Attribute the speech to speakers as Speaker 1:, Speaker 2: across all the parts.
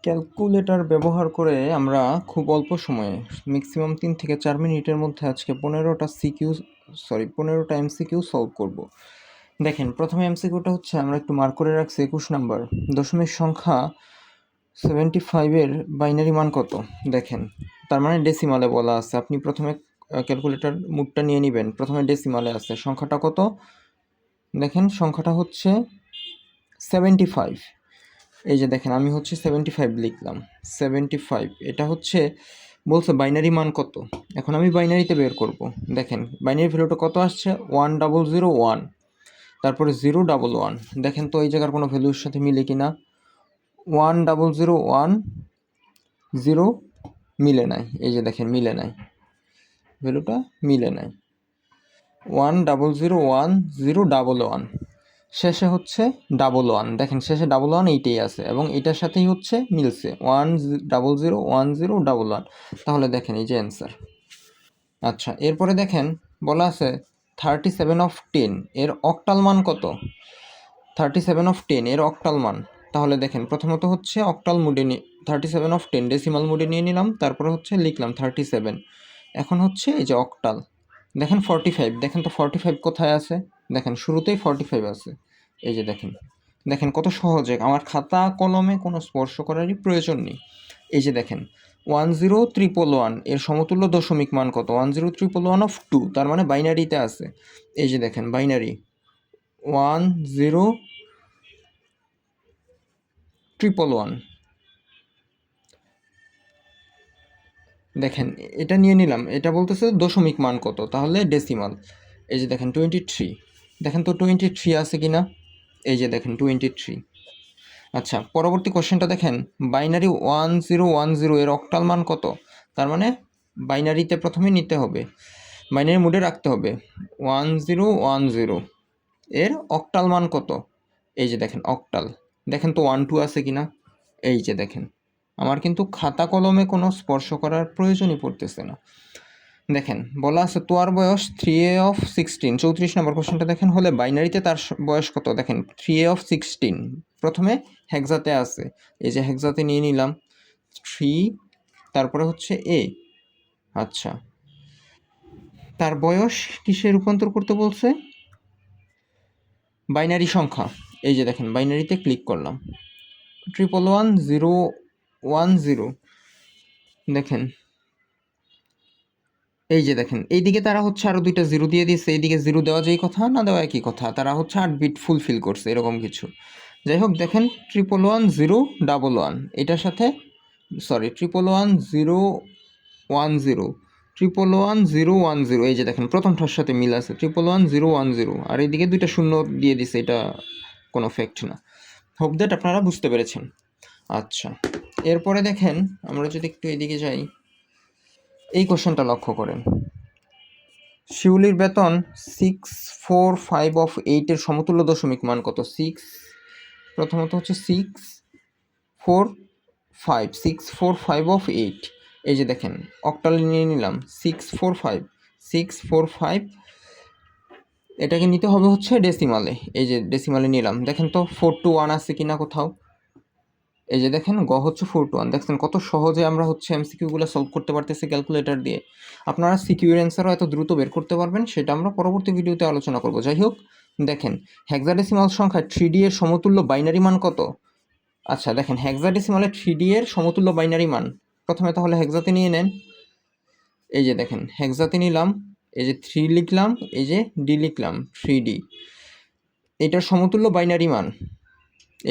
Speaker 1: Calculator ব্যবহার করে আমরা খুব অল্প সময়ে ম্যাক্সিমাম 3 থেকে 4 মিনিটের মধ্যে আজকে 15টা এমসিকিউ সলভ করব। দেখেন, প্রথমে এমসিকিউটা হচ্ছে, আমরা একটু মার্ক করে রাখছি 21 নাম্বার, দশমিক সংখ্যা 75-এর বাইনারি মান কত? দেখেন, তার মানে ডেসিমালে বলা আছে। আপনি প্রথমে ক্যালকুলেটর মুডটা নিয়ে নেবেন। প্রথমে ডেসিমালে আছে, সংখ্যাটা কত? দেখেন, সংখ্যাটা হচ্ছে 75। এই যে দেখেন, আমি হচ্ছে 75 লিখলাম। 75, এটা হচ্ছে বলছে বাইনারি মান কত। এখন আমি বাইনারিতে বের করব। দেখেন বাইনারি ভ্যালুটা কত আসছে, 1001, তারপরে 011। দেখেন তো এই জায়গার কোনো ভ্যালুর সাথে মিলে কিনা। 1001 0 মিলে নাই। এই যে দেখেন, মিলে নাই, ভ্যালুটা মিলে নাই। 1001 শেষে হচ্ছে 11। দেখেন শেষে 11 এইটাই আছে এবং এটার সাথেই হচ্ছে মিলছে 1001 তাহলে দেখেন এই যে অ্যান্সার। আচ্ছা, এরপরে দেখেন বলা আছে 37/10 এর অক্টাল মান কত? 37/10 এর অক্টাল মান। তাহলে দেখেন, প্রথমত হচ্ছে অক্টাল মুডে 37/10 ডেসিমাল মুডে নিয়ে নিলাম, তারপরে হচ্ছে লিখলাম 37। এখন হচ্ছে এই যে অক্টাল। দেখেন 45, দেখেন তো 45 কোথায় আছে। দেখেন শুরুতেই 45 আছে। এই যে দেখেন, দেখেন কত সহজে, আমার খাতা কলমে কোনো স্পর্শ করারই প্রয়োজন নেই। এই যে দেখেন 1011 এর সমতুল্য দশমিক মান কত? 1011/2, তার মানে বাইনারিতে আছে। এই যে দেখেন বাইনারি 101111। দেখেন এটা নিয়ে নিলাম, এটা বলতেছে দশমিক মান কত, তাহলে ডেসিমাল। এই যে দেখেন 23, দেখেন তো 23 আছে কি না। এই যে দেখেন 23। আচ্ছা, পরবর্তী কোশ্চেনটা দেখেন, বাইনারি 1010 এর অক্টাল মান কত? তার মানে বাইনারিতে প্রথমে নিতে হবে, বাইনারি মুডে রাখতে হবে। 1010 এর অক্টাল মান কত? এই যে দেখেন অক্টাল। দেখেন তো 12 আছে কি না। এই যে দেখেন, আমার কিন্তু খাতা কলমে কোনো স্পর্শ করার প্রয়োজনই পড়তেছে না। দেখেন বলা আছে তোয়ার বয়স 3a/16। 34 নম্বর কোশ্চেনটা দেখেন, হলে বাইনারিতে তার বয়স কত? দেখেন 3a/16 প্রথমে হেক্সাতে আছে। এই যে হেক্সাতে নিয়ে নিলাম 3, তারপরে হচ্ছে এ। আচ্ছা, তার বয়স কিসে রূপান্তর করতে বলছে? বাইনারি সংখ্যা। এই যে দেখেন বাইনারিতে ক্লিক করলাম, 111010। দেখেন এই যে দেখেন, এইদিকে তারা হচ্ছে আরও 2টা জিরো দিয়ে দিচ্ছে, এইদিকে জিরো দেওয়া যেই কথা না দেওয়া একই কথা, তারা হচ্ছে 8 বিট ফুলফিল করছে এরকম কিছু। যাই হোক, দেখেন 111011 এটার সাথে, সরি 111010, 111010। এই যে দেখেন প্রথমটার সাথে মিল আছে, 111010, আর এইদিকে 2টা শূন্য দিয়ে দিছে, এটা কোনো ফ্যাক্ট না। হোপ দ্যাট আপনারা বুঝতে পেরেছেন। আচ্ছা, এরপরে দেখেন আমরা যদি একটু এদিকে যাই, এই কোশ্চেনটা লক্ষ্য করেন, শিউলির বেতন 645/8 এর সমতুল্য দশমিক মান কত? প্রথমত হচ্ছে 645 এই যে দেখেন অক্টাল নিয়ে নিলাম 645 এটাকে নিতে হবে হচ্ছে ডেসিমালে। এই যে ডেসিমালে নিলাম, দেখেন তো 4 to 1 আছে কিনা কোথাও। এই যে দেখেন গ হচ্ছে 4 to 1। দেখছেন কত সহজে আমরা হচ্ছে এমসিকিউগুলো সলভ করতে পারতেছি ক্যালকুলেটর দিয়ে। আপনারা সিকিউর অ্যান্সারও এত দ্রুত বের করতে পারবেন, সেটা আমরা পরবর্তী ভিডিওতে আলোচনা করব। যাই হোক, দেখেন হেক্সাডেসিমাল সংখ্যায় 3D এর সমতুল্য বাইনারি মান কত? আচ্ছা দেখেন, হেক্সাডেসিমালে 3D এর সমতুল্য বাইনারি মান, প্রথমে তাহলে হেক্সাতে নিয়ে নেন। এই যে দেখেন হেক্সাতে নিলাম, এই যে 3 লিখলাম, এই যে ডি লিখলাম, 3D এটার সমতুল্য বাইনারি মান।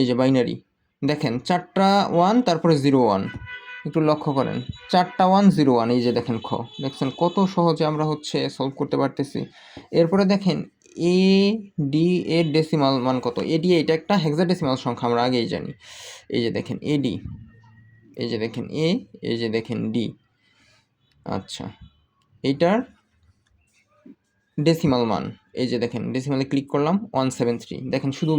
Speaker 1: এই যে বাইনারি, দেখেন 4টা 1, তারপরে 01, একটু লক্ষ্য করেন 4টা 1 01। এই যে দেখেন দেখছেন কত সহজে আমরা হচ্ছে সলভ করতে পারতেছি। এরপরে দেখেন এ ডি এর ডেসিমাল মান কত? এডি এটা একটা হেক্সাডেসিমাল সংখ্যা, আমরা আগেই জানি। এই যে দেখেন এডি, এই যে দেখেন এ, এই যে দেখেন ডি। আচ্ছা, এইটার ডেসিমাল মান, এই যে দেখেন ডেসিমালে ক্লিক করলাম 173। দেখেন শুধু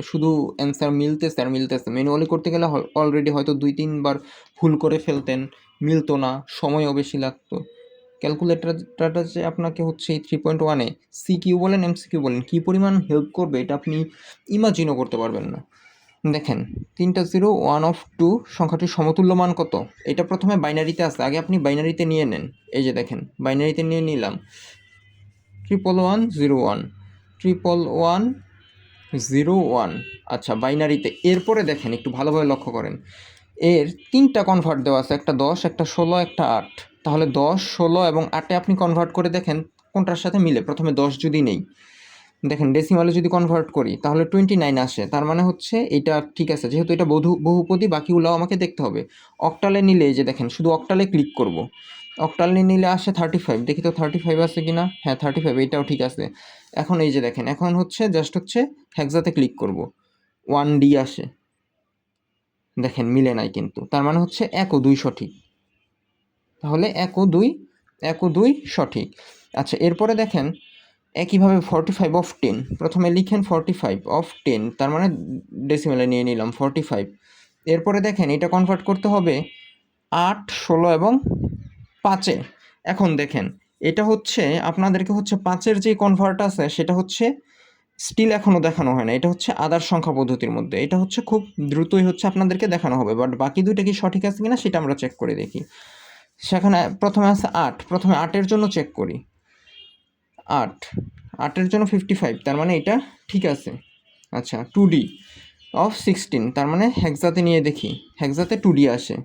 Speaker 1: শুধু অ্যান্সার মিলতেছে আর মিলতেছে। ম্যানুয়ালি করতে গেলে অলরেডি হয়তো 2-3 বার ভুল করে ফেলতেন, মিলতো না, সময়ও বেশি লাগতো। ক্যালকুলেটরটা যে আপনাকে হচ্ছে এই 3.1-এ সিকিউ বলেন এমসিকিউ বলেন কী পরিমাণ হেল্প করবে, এটা আপনি ইমাজিনও করতে পারবেন না। দেখেন 3টা 0 1 অফ 2 সংখ্যাটির সমতুল্য মান কত? এটা প্রথমে বাইনারিতে আছে, আগে আপনি বাইনারিতে নিয়ে নেন। এই যে দেখেন বাইনারিতে নিয়ে নিলাম 11101 11101। আচ্ছা বাইনারিতে। এরপরে দেখেন একটু ভালোভাবে লক্ষ্য করেন, এর 3টা কনভার্ট দেওয়া আছে, একটা 10, একটা 16, একটা 8। তাহলে 10, 16 এবং 8-এ আপনি কনভার্ট করে দেখেন কোনটার সাথে মিলে। প্রথমে 10 যদি নেই, দেখেন ডেসিমালে যদি কনভার্ট করি তাহলে 29 আসে। তার মানে হচ্ছে এটা ঠিক আছে, যেহেতু এটা বহুপদী বাকিগুলো আমাকে দেখতে হবে। অক্টালে নিলে এই যে দেখেন শুধু অক্টালে ক্লিক করব, অক্টালে নিলে আসে 35। দেখি তো 35 আছে কি না। হ্যাঁ 35, এটাও ঠিক আছে। এখন এই যে দেখেন এখন হচ্ছে জাস্ট হচ্ছে হেক্সাতে ক্লিক করব, 1D আসে। দেখেন মিলে নাই কিন্তু, তার মানে হচ্ছে 1 ও 2 সঠিক। তাহলে 1 ও 2 সঠিক। আচ্ছা এরপরে দেখেন একইভাবে 45 অফ 10, প্রথমে লিখেন 45 অফ 10, তার মানে ডেসিমেলে নিয়ে নিলাম 45। এরপরে দেখেন এটা কনভার্ট করতে হবে 8, 16 এবং 5-এ। এখন দেখেন এটা হচ্ছে আপনাদেরকে হচ্ছে 5-এর যে কনভার্ট আছে সেটা হচ্ছে স্টিল এখনও দেখানো হয় না, এটা হচ্ছে আদার সংখ্যা পদ্ধতির মধ্যে। এটা হচ্ছে খুব দ্রুতই হচ্ছে আপনাদেরকে দেখানো হবে, বাট বাকি দুইটা কি সঠিক আছে কিনা সেটা আমরা চেক করে দেখি। সেখানে প্রথমে আছে 8, প্রথমে 8-এর জন্য চেক করি। 8-এর জন্য 55, তার মানে এটা ঠিক আছে। আচ্ছা 2D অফ 16, তার মানে হেক্সাতে নিয়ে দেখি, হেক্সাতে 2D আসে।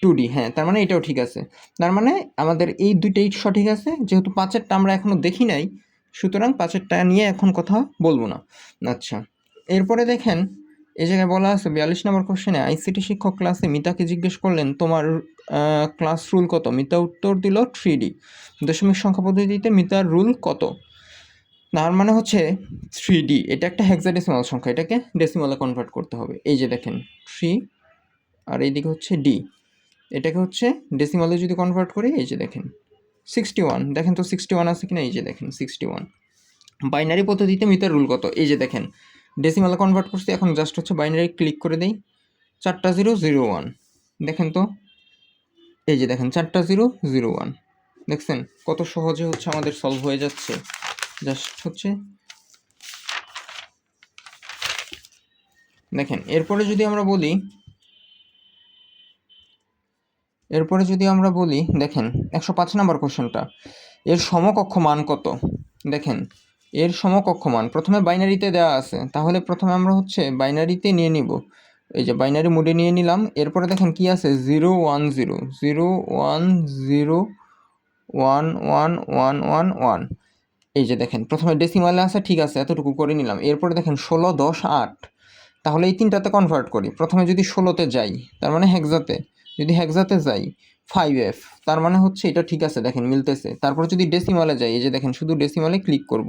Speaker 1: 2D, হ্যাঁ তার মানে এটাও ঠিক আছে। তার মানে আমাদের এই দুইটাই সঠিক আছে। যেহেতু 5-এরটা আমরা এখনও দেখি নাই, সুতরাং 5-এরটা নিয়ে এখন কথা বলবো না। আচ্ছা এরপরে দেখেন এই জায়গায় বলা আছে 42 নম্বর কোশ্চেনে আইসিটি শিক্ষক ক্লাসে মিতাকে জিজ্ঞেস করলেন তোমার ক্লাস রুল কত? মিতা উত্তর দিল 3D। দশমিক সংখ্যা পদ্ধতিতে মিতার রুল কত? তার মানে হচ্ছে 3D, এটা একটা হেক্সাডেসিমাল সংখ্যা, এটাকে ডেসিমালে কনভার্ট করতে হবে। এই যে দেখেন 3 আর এইদিকে হচ্ছে D, এটাকে হচ্ছে ডেসিমালে যদি কনভার্ট করি এই যে দেখেন 61। দেখেন তো 61 আছে কিনা, এই যে দেখেন 61। বাইনারি পদ্ধতিতে মিটার রুল কত? এই যে দেখেন ডেসিমালে কনভার্ট করছি, এখন জাস্ট হচ্ছে বাইনারি ক্লিক করে দেই, 4টা 0 0 1। দেখেন তো এই যে দেখেন 4টা 0 0 1। দেখছেন কত সহজে হচ্ছে আমাদের সলভ হয়ে যাচ্ছে। জাস্ট হচ্ছে দেখেন এরপরে যদি আমরা বলি দেখেন 105 নম্বর কোশ্চেনটা, এর সমকক্ষ মান কত? দেখেন এর সমকক্ষ মান প্রথমে বাইনারিতে দেওয়া আছে, তাহলে প্রথমে আমরা হচ্ছে বাইনারিতে নিয়ে নিব। এই যে বাইনারি মোডে নিয়ে নিলাম। এরপরে দেখেন কি আছে 0 1 0 0 1 0 1 1 1 1 1। এই যে দেখেন প্রথমে ডেসিমালে আছে, ঠিক আছে এতটুকু করে নিলাম। এরপরে দেখেন 16 10 8, তাহলে এই তিনটাতে কনভার্ট করি। প্রথমে যদি 16-তে যাই তার মানে হেক্সাতে, যদি হেক্সাতে যাই 5F, তার মানে হচ্ছে এটা ঠিক আছে, দেখেন মিলতেছে। তারপর যদি ডেসিমালে যাই এই যে দেখেন শুধু ডেসিমালে ক্লিক করব,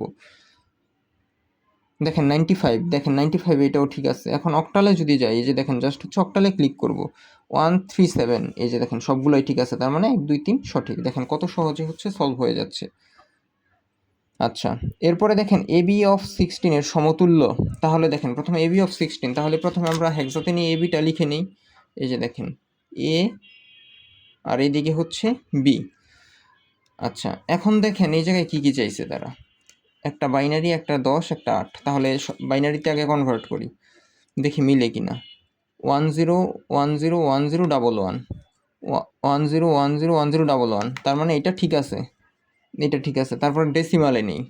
Speaker 1: দেখেন 95, দেখেন 95 এটাও ঠিক আছে। এখন অক্টালে যদি যাই এই যে দেখেন জাস্ট হচ্ছে অক্টালে ক্লিক করব 137, এই যে দেখেন সবগুলোই ঠিক আছে, তার মানে 1 2 3 সঠিক। দেখেন কত সহজে হচ্ছে সলভ হয়ে যাচ্ছে। আচ্ছা এরপরে দেখেন এবি অফ 16 এর সমতুল্য, তাহলে দেখেন প্রথমে এবি অফ 16, তাহলে প্রথমে আমরা হেক্সাতে নিয়ে এবিটা লিখে নিই। এই যে দেখেন এ আর এইদিকে হচ্ছে বি। আচ্ছা এখন দেখেন এই জায়গায় কি কি চাইছে তারা, একটা বাইনারি, একটা 10, একটা 8। তাহলে বাইনারিতে আগে কনভার্ট করি, দেখি মিলে কিনা। 1 0 1 0 1 0 1 1 1 0 1 0 1 0 1 1, তার মানে এটা ঠিক আছে, এটা ঠিক আছে। তারপর ডেসিমালে নেই,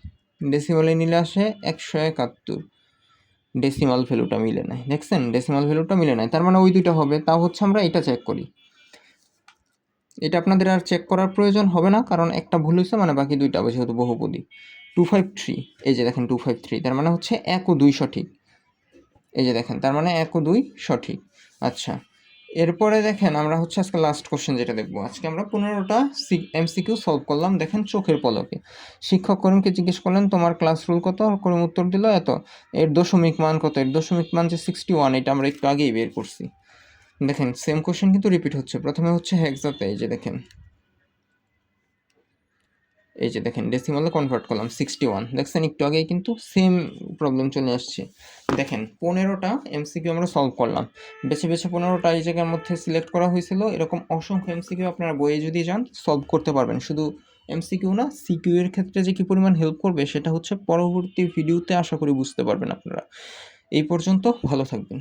Speaker 1: ডেসিমালে নিলে আসে 171। ডেসিমাল ভ্যালুটা মিলে নাই, দেখছেন ডেসিমাল ভ্যালুটা মিলে নাই, তার মানে ওই দুইটা হবে। তাও হচ্ছে আমরা এটা চেক করি, এটা আপনাদের আর চেক করার প্রয়োজন হবে না, কারণ একটা ভুল হয়েছে মানে বাকি দুইটা যেহেতু বহুপদী। 253, এই যে দেখেন 253, তার মানে হচ্ছে 1 ও 2 সঠিক। এই যে দেখেন তার মানে 1 ও 2 সঠিক। আচ্ছা এরপরে দেখেন আমরা হচ্ছে আজকে লাস্ট কোশ্চেন যেটা দেখবো, আজকে আমরা 15টা এমসিকিউ সলভ করলাম। দেখেন চোখের পলকে শিক্ষক করিমকে জিজ্ঞেস করলেন তোমার ক্লাস রুল কত? করিম উত্তর দিল এত। এর দশমিক মান কত? এর দশমিক মান যে 61, এটা আমরা একটু আগেই বের করছি। দেখেন সেম কোশ্চেন কিন্তু রিপিট হচ্ছে। প্রথমে হচ্ছে হেক্সাতে, এই যে দেখেন ডেসিমালে কনভার্ট করলাম 61, দেখছেন একটু আগেই কিন্তু সেম প্রবলেম চলে আসছে। দেখেন 15টা এমসিকিউ আমরা সলভ করলাম, বেছে বেছে 15টা এই জায়গার মধ্যে সিলেক্ট করা হয়েছিল। এরকম অসংখ্য এমসিকিউ আপনারা বইয়ে যদি যান সলভ করতে পারবেন। শুধু এমসিকিউ না, সিকিউ এর ক্ষেত্রে যে কী পরিমাণ হেল্প করবে সেটা হচ্ছে পরবর্তী ভিডিওতে আশা করি বুঝতে পারবেন আপনারা। এই পর্যন্ত, ভালো থাকবেন।